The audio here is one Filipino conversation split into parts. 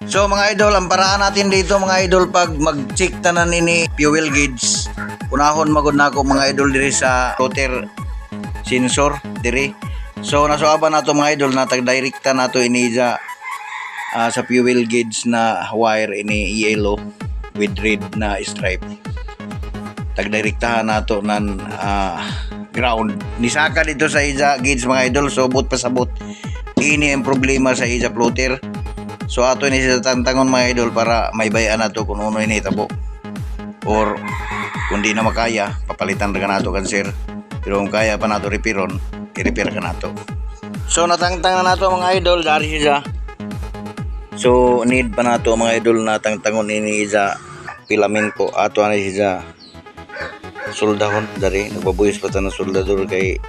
So mga idol, ang paraan natin dito mga idol pag mag-check tanan ini fuel gauge. Unahon magud nako mga idol diri sa floater sensor diri. So nasuaban nato mga idol na tag-direkta nato ini sa fuel gauge na wire ini yellow with red na stripe. Tag-direktahan nato nan ground. Nisaka dito sa isa gauge mga idol, so but pasabot. Ini ang problema sa isa floater. So ato ni sa tantangon mga idol para may bayan nato kung ano ini tabo. Or kung di na makaya, papalitan ra nato kanser. Pero kung kaya pa nato repairon, i-repair ka nato. So natangtang na nato mga idol dari siya. So need pa nato mga idol na tangtangon ini sa filament po ato ani siya. Soldahon dari nagbabuhis pa ta ng soldador kay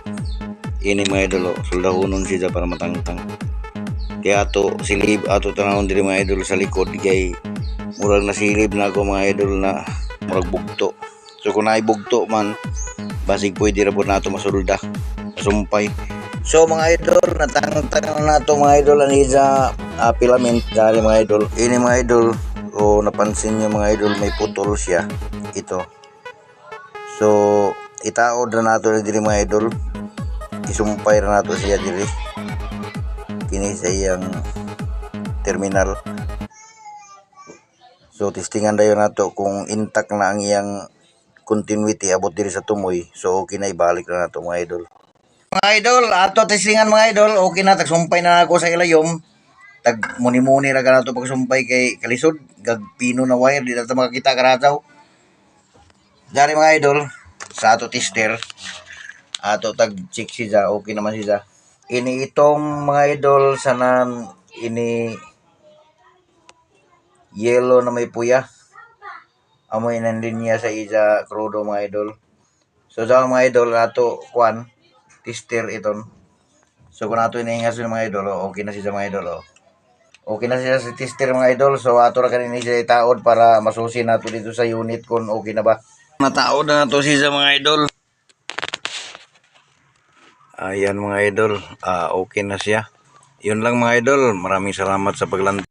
ini mga idol soldahonon siya para matangtang. Kaya ato silib ato tanawon diri mga idol sa likod kay murag nasilib na ako mga idol na murag bugto. So kung naibugto man basig pwede ra pud nato masulda masumpay. So mga idol natangtang nato mga idol ani sa filament dari mga idol. Ini mga idol o napansin niyo mga idol may putol siya ito. So itaod na nato diri mga idol. Isumpay ra nato siya diri. Kini sa iyang terminal. So testingan dayon nato kung intact na ang iyang continuity abot diri sa tumoy. So okay na ibalik na nato mga idol. Mga idol, ato testingan mga idol, okay na tagsumpay na ako sa ilayom. Tag muni-muni ra nato pagsumpay kay kalisod gagpino na wire di nato makakita karataw. Dari mga idol, sa ato tester ato tag check siya, okay naman siya. Ini itong mga idol sanan ini yellow na may puya. Amoy nan linya sa isa crudo mga idol. So sa mga idol ato kwan tester iton. So kung ato inaingas mga idol, okay na siya mga idol. Okay na siya sa tester mga idol. So ato ra kanini siya itaod para masusi nato dito sa unit kung okay na ba. Nataod na nato siya mga idol. Ayan mga idol, okay na siya. Yun lang mga idol, maraming salamat sa paglantad.